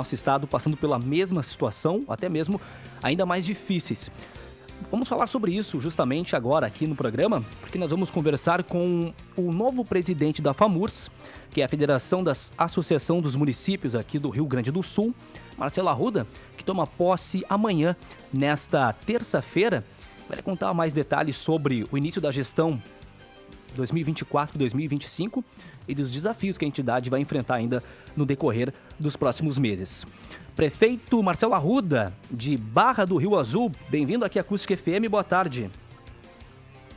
nosso estado passando pela mesma situação, até mesmo ainda mais difíceis. Vamos falar sobre isso justamente agora aqui no programa, porque nós vamos conversar com o novo presidente da FAMURS, que é a Federação das Associação dos Municípios aqui do Rio Grande do Sul, Marcelo Arruda, que toma posse amanhã, nesta terça-feira. Vai contar mais detalhes sobre o início da gestão 2024-2025 e dos desafios que a entidade vai enfrentar ainda no decorrer dos próximos meses. Prefeito Marcelo Arruda, de Barra do Rio Azul, bem-vindo aqui à Acústica FM, boa tarde.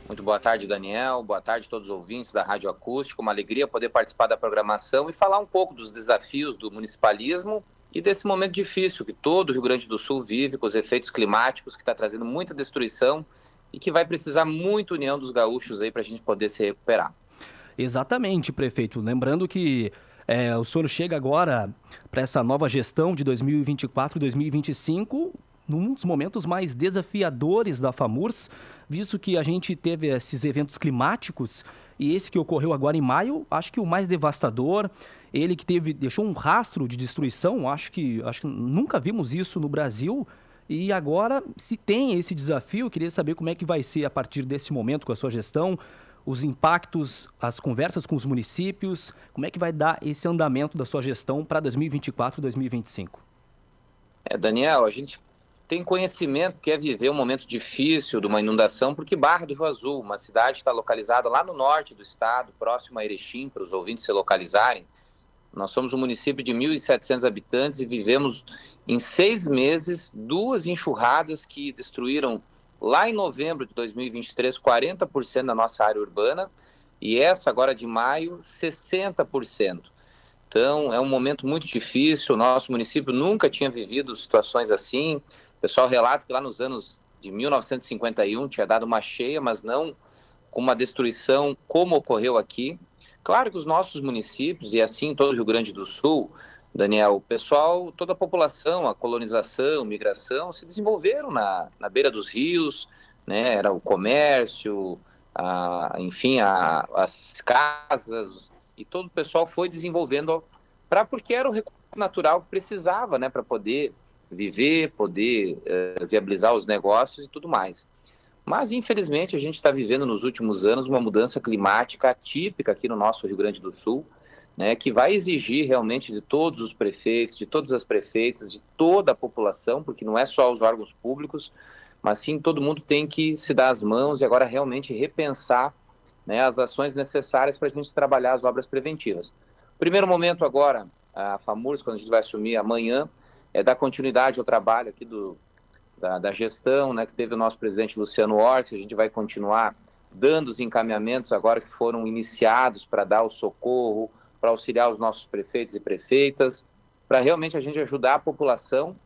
Muito boa tarde, Daniel, boa tarde a todos os ouvintes da Rádio Acústica, uma alegria poder participar da programação e falar um pouco dos desafios do municipalismo e desse momento difícil que todo o Rio Grande do Sul vive com os efeitos climáticos, que está trazendo muita destruição e que vai precisar muito união dos gaúchos aí para a gente poder se recuperar. Exatamente, prefeito. Lembrando que o senhor chega agora para essa nova gestão de 2024-2025 num dos momentos mais desafiadores da FAMURS, visto que a gente teve esses eventos climáticos e esse que ocorreu agora em maio, acho que o mais devastador, ele que deixou um rastro de destruição, acho que nunca vimos isso no Brasil. E agora, se tem esse desafio, eu queria saber como é que vai ser a partir desse momento com a sua gestão, os impactos, as conversas com os municípios, como é que vai dar esse andamento da sua gestão para 2024 e 2025? Daniel, a gente tem conhecimento que é viver um momento difícil de uma inundação, porque Barra do Rio Azul, uma cidade que está localizada lá no norte do estado, próximo a Erechim, para os ouvintes se localizarem. Nós somos um município de 1.700 habitantes e vivemos em 6 meses 2 enxurradas que destruíram, lá em novembro de 2023, 40% da nossa área urbana e essa agora de maio, 60%. Então, é um momento muito difícil, o nosso município nunca tinha vivido situações assim. O pessoal relata que lá nos anos de 1951 tinha dado uma cheia, mas não com uma destruição como ocorreu aqui. Claro que os nossos municípios, e assim todo o Rio Grande do Sul, Daniel, o pessoal, toda a população, a colonização, migração, se desenvolveram na beira dos rios, né? Era o comércio, enfim, as casas, e todo o pessoal foi desenvolvendo porque era o recurso natural que precisava, né? Para poder viver, poder viabilizar os negócios e tudo mais. Mas, infelizmente, a gente está vivendo nos últimos anos uma mudança climática atípica aqui no nosso Rio Grande do Sul, né, que vai exigir realmente de todos os prefeitos, de todas as prefeitas, de toda a população, porque não é só os órgãos públicos, mas sim todo mundo tem que se dar as mãos e agora realmente repensar, né, as ações necessárias para a gente trabalhar as obras preventivas. Primeiro momento agora, a FAMURS, quando a gente vai assumir amanhã, é dar continuidade ao trabalho aqui da gestão, né, que teve o nosso presidente Luciano Orsi. A gente vai continuar dando os encaminhamentos agora que foram iniciados para dar o socorro, para auxiliar os nossos prefeitos e prefeitas, para realmente a gente ajudar a população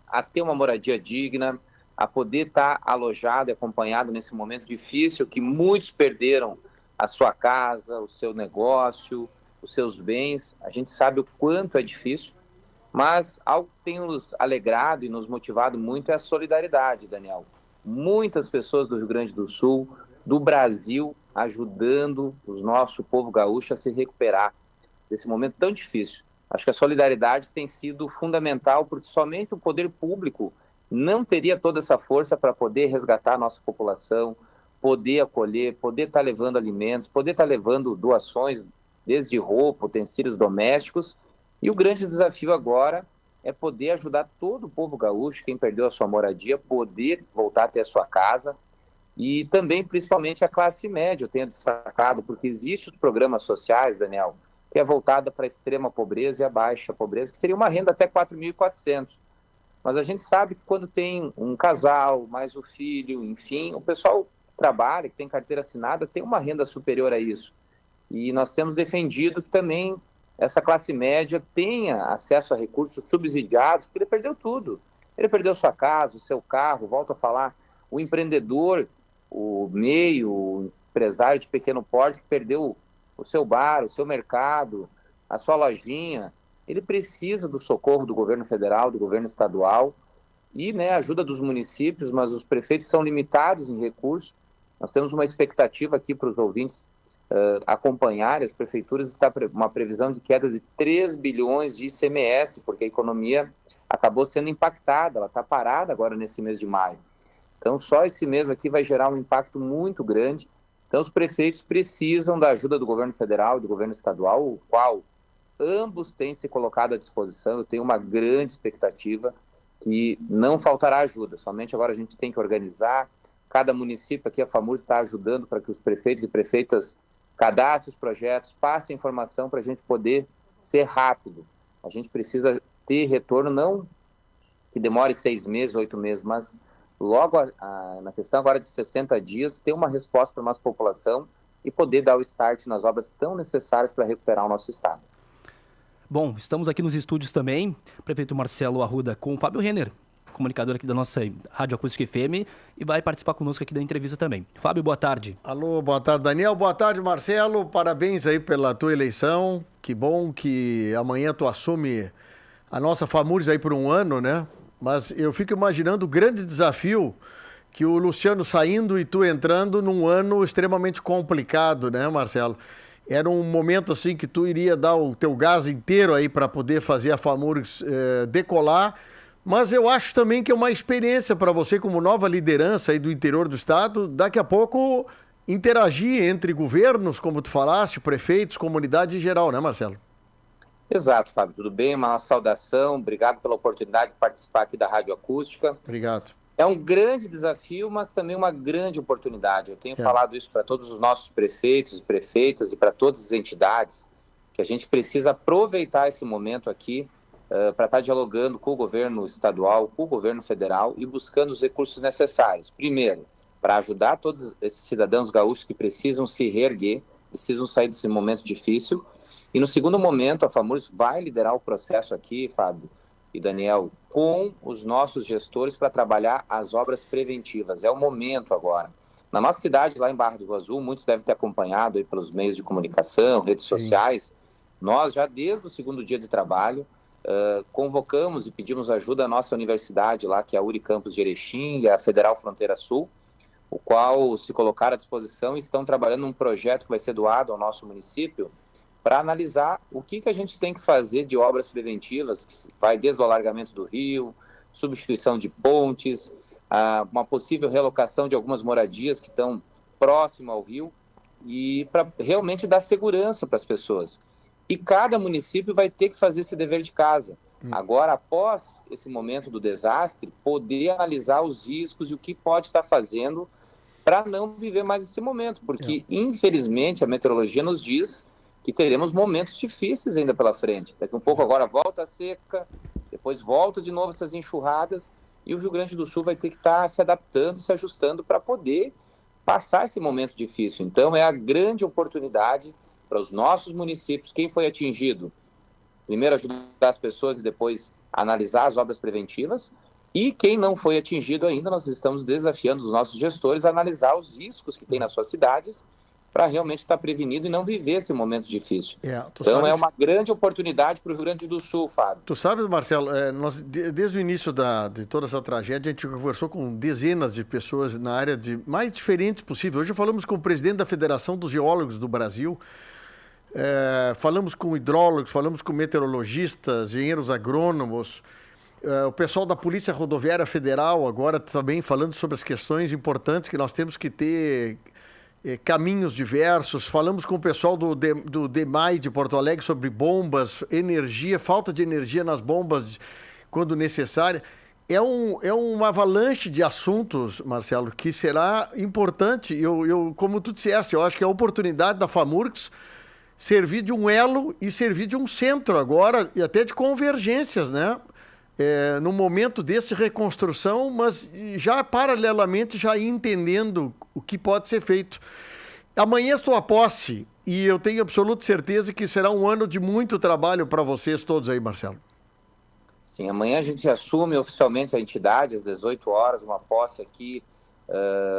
a ter uma moradia digna, a poder estar alojado e acompanhado nesse momento difícil que muitos perderam a sua casa, o seu negócio, os seus bens. A gente sabe o quanto é difícil. Mas algo que tem nos alegrado e nos motivado muito é a solidariedade, Daniel. Muitas pessoas do Rio Grande do Sul, do Brasil, ajudando o nosso povo gaúcho a se recuperar desse momento tão difícil. Acho que a solidariedade tem sido fundamental, porque somente o poder público não teria toda essa força para poder resgatar a nossa população, poder acolher, poder estar levando alimentos, poder estar levando doações, desde roupa, utensílios domésticos. E o grande desafio agora é poder ajudar todo o povo gaúcho, quem perdeu a sua moradia, poder voltar a ter a sua casa. E também, principalmente, a classe média, eu tenho destacado, porque existem os programas sociais, Daniel, que é voltada para a extrema pobreza e a baixa pobreza, que seria uma renda até 4.400. Mas a gente sabe que quando tem um casal, mais o filho, enfim, o pessoal que trabalha, que tem carteira assinada, tem uma renda superior a isso. E nós temos defendido que também essa classe média tenha acesso a recursos subsidiados, porque ele perdeu tudo. Ele perdeu sua casa, o seu carro, volto a falar, o empreendedor, o empresário de pequeno porte que perdeu o seu bar, o seu mercado, a sua lojinha, ele precisa do socorro do governo federal, do governo estadual e, né, ajuda dos municípios, mas os prefeitos são limitados em recursos. Nós temos uma expectativa aqui para os ouvintes acompanhar, as prefeituras está uma previsão de queda de 3 bilhões de ICMS, porque a economia acabou sendo impactada, ela está parada agora nesse mês de maio. Então, só esse mês aqui vai gerar um impacto muito grande. Então, os prefeitos precisam da ajuda do governo federal e do governo estadual, o qual ambos têm se colocado à disposição. Eu tenho uma grande expectativa que não faltará ajuda, somente agora a gente tem que organizar. Cada município aqui, a FAMURS está ajudando para que os prefeitos e prefeitas cadastrem os projetos, passem informação para a gente poder ser rápido. A gente precisa ter retorno, não que demore 6 meses, 8 meses, mas logo na questão agora de 60 dias, ter uma resposta para a nossa população e poder dar o start nas obras tão necessárias para recuperar o nosso estado. Bom, estamos aqui nos estúdios também, prefeito Marcelo Arruda, com o Fábio Renner, comunicador aqui da nossa Rádio Acústica FM, e vai participar conosco aqui da entrevista também. Fábio, boa tarde. Alô, boa tarde, Daniel. Boa tarde, Marcelo. Parabéns aí pela tua eleição. Que bom que amanhã tu assume a nossa FAMURS aí por um ano, né? Mas eu fico imaginando o grande desafio que o Luciano saindo e tu entrando num ano extremamente complicado, né, Marcelo? Era um momento assim que tu iria dar o teu gás inteiro aí para poder fazer a FAMURS decolar, mas eu acho também que é uma experiência para você como nova liderança aí do interior do estado, daqui a pouco interagir entre governos, como tu falaste, prefeitos, comunidade em geral, né, Marcelo? Exato, Fábio, tudo bem? Uma saudação, obrigado pela oportunidade de participar aqui da Rádio Acústica. Obrigado. É um grande desafio, mas também uma grande oportunidade. Eu tenho falado isso para todos os nossos prefeitos e prefeitas e para todas as entidades, que a gente precisa aproveitar esse momento aqui para estar dialogando com o governo estadual, com o governo federal e buscando os recursos necessários. Primeiro, para ajudar todos esses cidadãos gaúchos que precisam se reerguer, precisam sair desse momento difícil. E no segundo momento, a FAMURS vai liderar o processo aqui, Fábio e Daniel, com os nossos gestores para trabalhar as obras preventivas. É o momento agora. Na nossa cidade, lá em Barra do Rio Azul, muitos devem ter acompanhado aí pelos meios de comunicação, redes sociais. Nós, já desde o segundo dia de trabalho, convocamos e pedimos ajuda à nossa universidade lá, que é a Unicampus de Erechim e a Federal Fronteira Sul, o qual se colocaram à disposição e estão trabalhando num projeto que vai ser doado ao nosso município, para analisar o que a gente tem que fazer de obras preventivas, que vai desde o alargamento do rio, substituição de pontes, uma possível relocação de algumas moradias que estão próximo ao rio, e para realmente dar segurança para as pessoas. E cada município vai ter que fazer esse dever de casa. Agora, após esse momento do desastre, poder analisar os riscos e o que pode estar fazendo para não viver mais esse momento, porque, infelizmente, a meteorologia nos diz que teremos momentos difíceis ainda pela frente. Daqui a um pouco agora volta a seca, depois volta de novo essas enxurradas, e o Rio Grande do Sul vai ter que estar se adaptando, se ajustando para poder passar esse momento difícil. Então, é a grande oportunidade para os nossos municípios, quem foi atingido, primeiro ajudar as pessoas e depois analisar as obras preventivas, e quem não foi atingido ainda, nós estamos desafiando os nossos gestores a analisar os riscos que tem nas suas cidades, para realmente estar prevenido e não viver esse momento difícil. Então, é uma grande oportunidade para o Rio Grande do Sul, Fábio. Tu sabe, Marcelo, nós, desde o início de toda essa tragédia, a gente conversou com dezenas de pessoas na área de mais diferentes possível. Hoje falamos com o presidente da Federação dos Geólogos do Brasil, falamos com hidrólogos, falamos com meteorologistas, engenheiros agrônomos, o pessoal da Polícia Rodoviária Federal agora também falando sobre as questões importantes que nós temos que ter caminhos diversos. Falamos com o pessoal do DEMAI de Porto Alegre sobre bombas, energia, falta de energia nas bombas quando necessária. É uma avalanche de assuntos, Marcelo, que será importante. Eu, como tu disseste, eu acho que é a oportunidade da FAMURS servir de um elo e servir de um centro agora, e até de convergências, né? No momento desse reconstrução, mas já paralelamente já ir entendendo o que pode ser feito. Amanhã estou a posse e eu tenho absoluta certeza que será um ano de muito trabalho para vocês todos aí, Marcelo. Sim, amanhã a gente assume oficialmente a entidade às 18 horas, uma posse aqui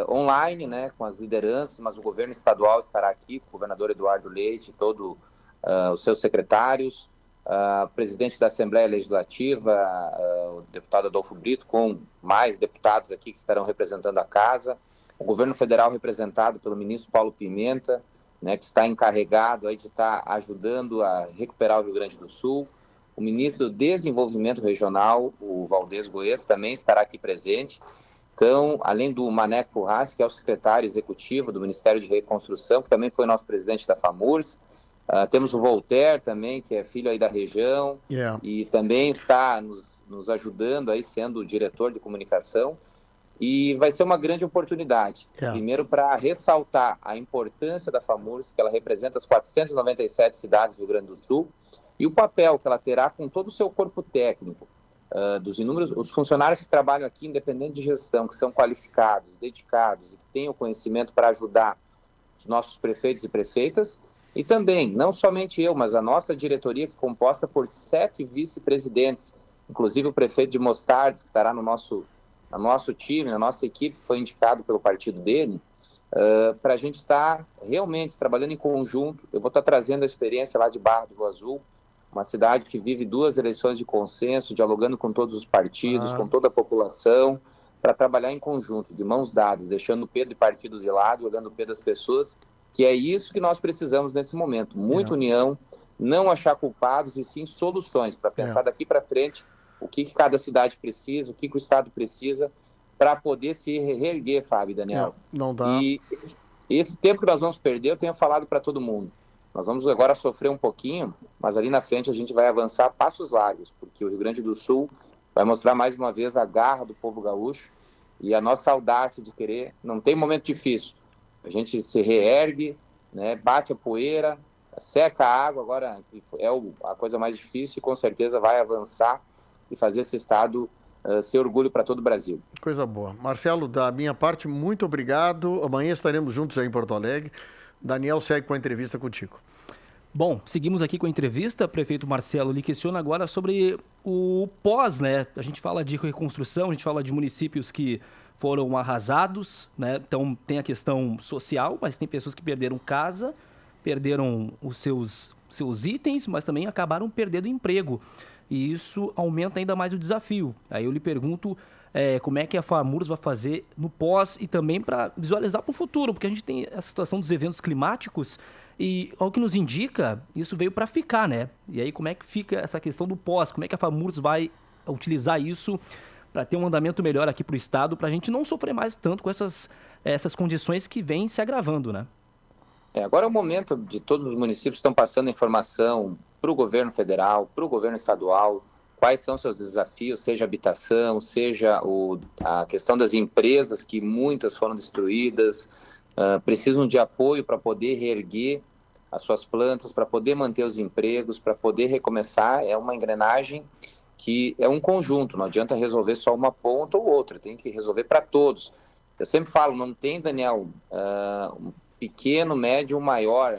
online, né, com as lideranças, mas o governo estadual estará aqui, o governador Eduardo Leite, todos os seus secretários, presidente da Assembleia Legislativa, o deputado Adolfo Brito, com mais deputados aqui que estarão representando a casa, o governo federal representado pelo ministro Paulo Pimenta, né, que está encarregado aí de estar ajudando a recuperar o Rio Grande do Sul. O ministro do Desenvolvimento Regional, o Valdez Goes, também estará aqui presente. Então, além do Maneco Curras, que é o secretário executivo do Ministério de Reconstrução, que também foi nosso presidente da FAMURS, temos o Voltaire também, que é filho aí da região, e também está nos ajudando aí, sendo o diretor de comunicação. E vai ser uma grande oportunidade, primeiro para ressaltar a importância da FAMURS, que ela representa as 497 cidades do Rio Grande do Sul, e o papel que ela terá com todo o seu corpo técnico, dos inúmeros, os funcionários que trabalham aqui, independente de gestão, que são qualificados, dedicados e que têm o conhecimento para ajudar os nossos prefeitos e prefeitas, e também, não somente eu, mas a nossa diretoria, que é composta por 7 vice-presidentes, inclusive o prefeito de Mostardes, que estará no nosso time, na nossa equipe, que foi indicado pelo partido dele, para a gente estar realmente trabalhando em conjunto. Eu vou estar trazendo a experiência lá de Barra do Rio Azul, uma cidade que vive 2 eleições de consenso, dialogando com todos os partidos, com toda a população, para trabalhar em conjunto, de mãos dadas, deixando o P de partido de lado, olhando o P das pessoas, que é isso que nós precisamos nesse momento. Muita união, não achar culpados, e sim soluções, para pensar daqui para frente o que cada cidade precisa, o que o Estado precisa, para poder se reerguer, Fábio e Daniel. Não dá. E esse tempo que nós vamos perder, eu tenho falado para todo mundo. Nós vamos agora sofrer um pouquinho, mas ali na frente a gente vai avançar passos largos, porque o Rio Grande do Sul vai mostrar mais uma vez a garra do povo gaúcho e a nossa audácia de querer. Não tem momento difícil. A gente se reergue, né, bate a poeira, seca a água, agora é a coisa mais difícil, e com certeza vai avançar e fazer esse estado ser orgulho para todo o Brasil. Coisa boa. Marcelo, da minha parte, muito obrigado. Amanhã estaremos juntos aí em Porto Alegre. Daniel segue com a entrevista contigo. Bom, seguimos aqui com a entrevista. Prefeito Marcelo lhe questiona agora sobre o pós, né? A gente fala de reconstrução, a gente fala de municípios que foram arrasados, né? Então tem a questão social, mas tem pessoas que perderam casa, perderam os seus itens, mas também acabaram perdendo emprego. E isso aumenta ainda mais o desafio. Aí eu lhe pergunto como é que a FAMURS vai fazer no pós e também para visualizar para o futuro, porque a gente tem a situação dos eventos climáticos e, ao que nos indica, isso veio para ficar, né? E aí como é que fica essa questão do pós? Como é que a FAMURS vai utilizar isso para ter um andamento melhor aqui para o Estado, para a gente não sofrer mais tanto com essas condições que vêm se agravando, né? Agora é o momento de todos os municípios que estão passando informação para o governo federal, para o governo estadual, quais são seus desafios, seja habitação, seja a questão das empresas, que muitas foram destruídas, precisam de apoio para poder reerguer as suas plantas, para poder manter os empregos, para poder recomeçar. É uma engrenagem que é um conjunto, não adianta resolver só uma ponta ou outra, tem que resolver para todos. Eu sempre falo, não tem, Daniel, um pequeno, médio ou maior,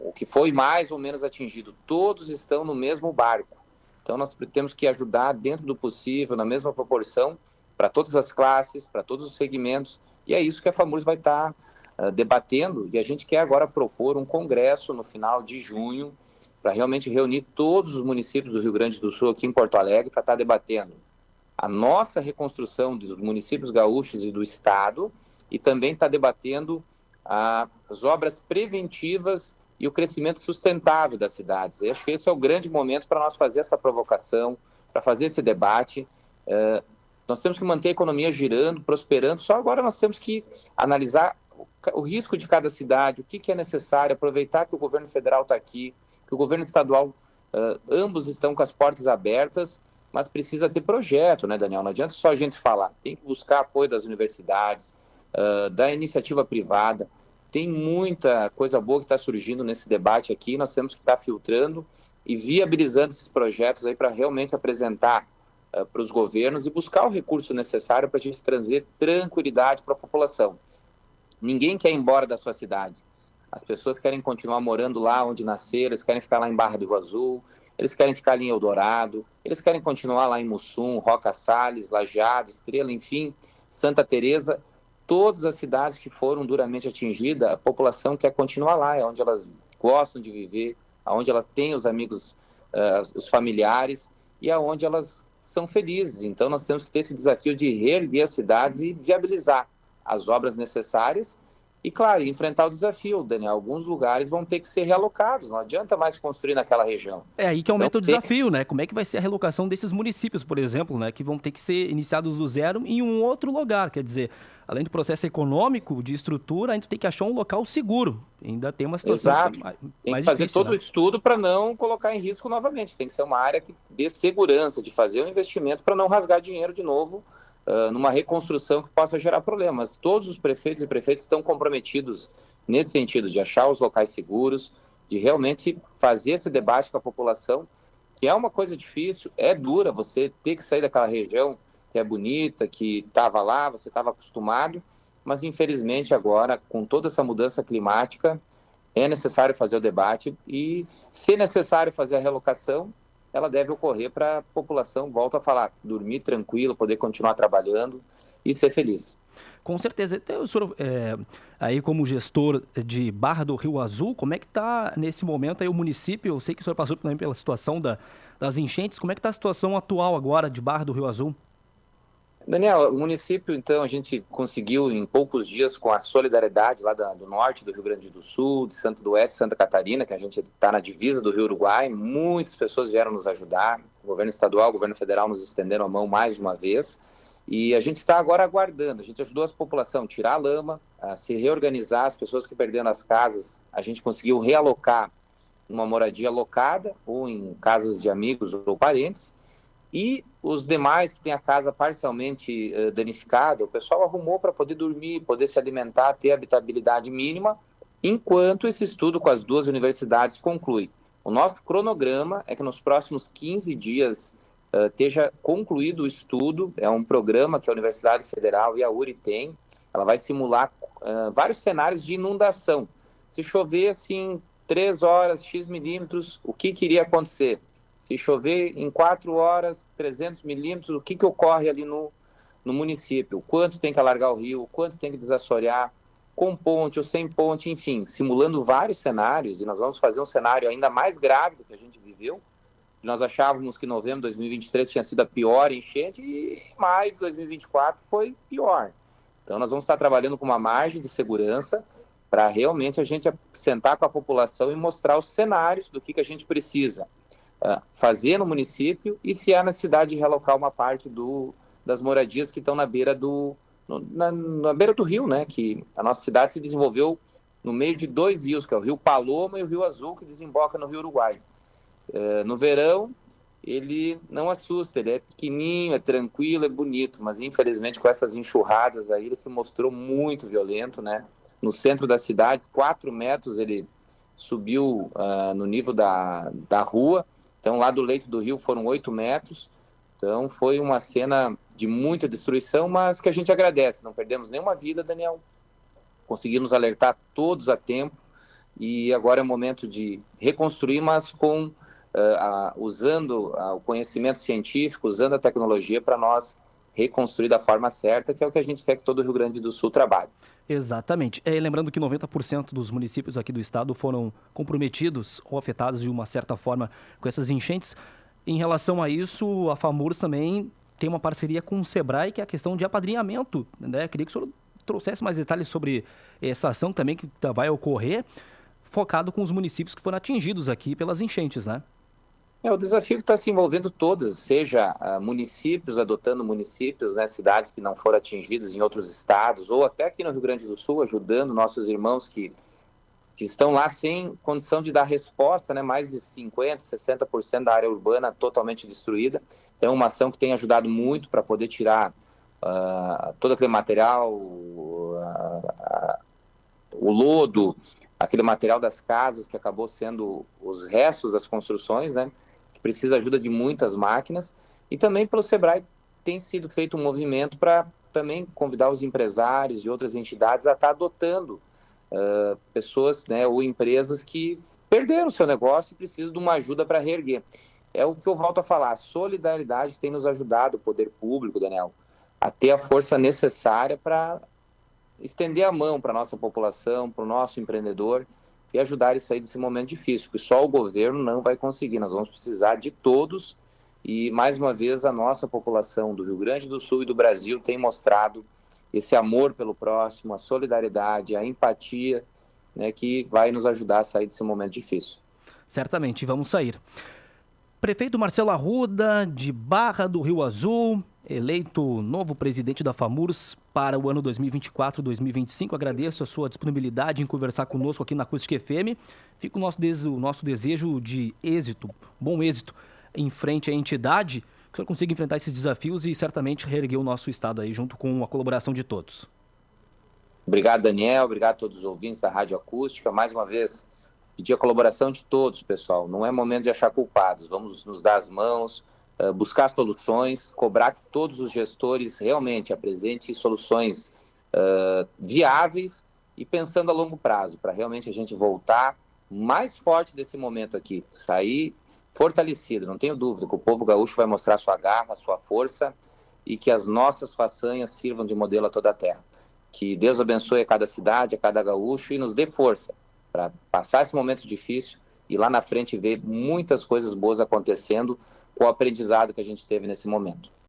o que foi mais ou menos atingido, todos estão no mesmo barco. Então nós temos que ajudar dentro do possível, na mesma proporção, para todas as classes, para todos os segmentos, e é isso que a FAMURS vai estar debatendo, e a gente quer agora propor um congresso no final de junho, para realmente reunir todos os municípios do Rio Grande do Sul aqui em Porto Alegre, para estar debatendo a nossa reconstrução dos municípios gaúchos e do Estado, e também estar debatendo as obras preventivas e o crescimento sustentável das cidades. Eu acho que esse é o grande momento para nós fazer essa provocação, para fazer esse debate. Nós temos que manter a economia girando, prosperando, só agora nós temos que analisar o risco de cada cidade, o que é necessário, aproveitar que o governo federal está aqui, que o governo estadual, ambos estão com as portas abertas, mas precisa ter projeto, né, Daniel? Não adianta só a gente falar, tem que buscar apoio das universidades, da iniciativa privada. Tem muita coisa boa que está surgindo nesse debate aqui, nós temos que estar filtrando e viabilizando esses projetos aí para realmente apresentar para os governos e buscar o recurso necessário para a gente trazer tranquilidade para a população. Ninguém quer ir embora da sua cidade. As pessoas querem continuar morando lá onde nasceram, eles querem ficar lá em Barra do Rio Azul, eles querem ficar ali em Eldorado, eles querem continuar lá em Mussum, Roca Salles, Lajeado, Estrela, enfim, Santa Teresa. Todas as cidades que foram duramente atingidas, a população quer continuar lá, é onde elas gostam de viver, onde elas têm os amigos, os familiares, e é onde elas são felizes. Então nós temos que ter esse desafio de reerguer as cidades e viabilizar as obras necessárias E, claro, enfrentar o desafio, Daniel. Alguns lugares vão ter que ser realocados, não adianta mais construir naquela região. É aí que Então, aumenta o desafio, né? Como é que vai ser a relocação desses municípios, por exemplo, né? Que vão ter que ser iniciados do zero em um outro lugar. Quer dizer, além do processo econômico, de estrutura, ainda tem que achar um local seguro. Ainda tem uma situação exato. Tem que fazer difícil, todo o estudo para não colocar em risco novamente. Tem que ser uma área que dê segurança de fazer o investimento para não rasgar dinheiro de novo numa reconstrução que possa gerar problemas. Todos os prefeitos e prefeitas estão comprometidos nesse sentido, de achar os locais seguros, de realmente fazer esse debate com a população, que é uma coisa difícil, é dura você ter que sair daquela região que é bonita, que estava lá, você estava acostumado, mas infelizmente agora, com toda essa mudança climática, é necessário fazer o debate e, se necessário fazer a relocação, ela deve ocorrer para a população, volto a falar, dormir tranquilo, poder continuar trabalhando e ser feliz. Com certeza. Então, o senhor, aí como gestor de Barra do Rio Azul, como é que está nesse momento aí o município? Eu sei que o senhor passou também pela situação das enchentes. Como é que está a situação atual agora de Barra do Rio Azul? Daniel, o município, então, a gente conseguiu em poucos dias, com a solidariedade lá do norte do Rio Grande do Sul, de Santo do Oeste, Santa Catarina, que a gente está na divisa do Rio Uruguai, muitas pessoas vieram nos ajudar, o governo estadual, o governo federal nos estenderam a mão mais uma vez, e a gente está agora aguardando, a gente ajudou a população a tirar a lama, a se reorganizar, as pessoas que perderam as casas, a gente conseguiu realocar numa moradia locada, ou em casas de amigos ou parentes, e os demais que têm a casa parcialmente danificada, o pessoal arrumou para poder dormir, poder se alimentar, ter habitabilidade mínima, enquanto esse estudo com as duas universidades conclui. O nosso cronograma é que nos próximos 15 dias esteja concluído o estudo, é um programa que a Universidade Federal e a URI têm, ela vai simular vários cenários de inundação. Se chover assim 3 horas, X milímetros, o que iria acontecer? Se chover em 4 horas, 300 milímetros, o que ocorre ali no município? Quanto tem que alargar o rio? Quanto tem que desassorear? Com ponte ou sem ponte? Enfim, simulando vários cenários. E nós vamos fazer um cenário ainda mais grave do que a gente viveu. Nós achávamos que novembro de 2023 tinha sido a pior enchente e maio de 2024 foi pior. Então, nós vamos estar trabalhando com uma margem de segurança para realmente a gente sentar com a população e mostrar os cenários do que a gente precisa fazer no município e se há necessidade de realocar uma parte das moradias que estão na beira na beira do rio, né? Que a nossa cidade se desenvolveu no meio de 2 rios, que é o Rio Paloma e o Rio Azul, que desemboca no Rio Uruguai. No verão, ele não assusta, ele é pequenininho, é tranquilo, é bonito, mas infelizmente com essas enxurradas aí ele se mostrou muito violento, né? No centro da cidade, 4 metros ele subiu no nível da rua. Então, lá do leito do rio foram 8 metros. Então, foi uma cena de muita destruição, mas que a gente agradece. Não perdemos nenhuma vida, Daniel. Conseguimos alertar todos a tempo. E agora é o momento de reconstruir, mas usando o conhecimento científico, usando a tecnologia para nós reconstruir da forma certa, que é o que a gente quer que todo o Rio Grande do Sul trabalhe. Exatamente. Lembrando que 90% dos municípios aqui do estado foram comprometidos ou afetados de uma certa forma com essas enchentes. Em relação a isso, a FAMURS também tem uma parceria com o SEBRAE, que é a questão de apadrinhamento, né? Queria que o senhor trouxesse mais detalhes sobre essa ação também que vai ocorrer, focado com os municípios que foram atingidos aqui pelas enchentes, né? O desafio que está se envolvendo todas, seja municípios adotando municípios, né, cidades que não foram atingidas em outros estados, ou até aqui no Rio Grande do Sul, ajudando nossos irmãos que estão lá sem condição de dar resposta, né, mais de 50%, 60% da área urbana totalmente destruída. Então, é uma ação que tem ajudado muito para poder tirar todo aquele material, o lodo, aquele material das casas que acabou sendo os restos das construções, né? Que precisa da ajuda de muitas máquinas. E também pelo SEBRAE tem sido feito um movimento para também convidar os empresários e outras entidades a estar adotando pessoas, né, ou empresas que perderam seu negócio e precisam de uma ajuda para reerguer. É o que eu volto a falar, a solidariedade tem nos ajudado, o poder público, Daniel, a ter a força necessária para estender a mão para a nossa população, para o nosso empreendedor e ajudar a sair desse momento difícil, porque só o governo não vai conseguir, nós vamos precisar de todos e, mais uma vez, a nossa população do Rio Grande do Sul e do Brasil tem mostrado esse amor pelo próximo, a solidariedade, a empatia, né, que vai nos ajudar a sair desse momento difícil. Certamente, vamos sair. Prefeito Marcelo Arruda, de Barra do Rio Azul, eleito novo presidente da FAMURS para o ano 2024-2025. Agradeço a sua disponibilidade em conversar conosco aqui na Acústica FM. Fica o nosso desejo de êxito, bom êxito, em frente à entidade, que o senhor consiga enfrentar esses desafios e certamente reerguer o nosso estado aí, junto com a colaboração de todos. Obrigado, Daniel. Obrigado a todos os ouvintes da Rádio Acústica. Mais uma vez, pedir a colaboração de todos, pessoal. Não é momento de achar culpados. Vamos nos dar as mãos, buscar soluções, cobrar que todos os gestores realmente apresentem soluções viáveis e pensando a longo prazo, para realmente a gente voltar mais forte desse momento aqui, sair fortalecido. Não tenho dúvida que o povo gaúcho vai mostrar sua garra, sua força e que as nossas façanhas sirvam de modelo a toda a terra. Que Deus abençoe a cada cidade, a cada gaúcho e nos dê força para passar esse momento difícil e lá na frente ver muitas coisas boas acontecendo com o aprendizado que a gente teve nesse momento.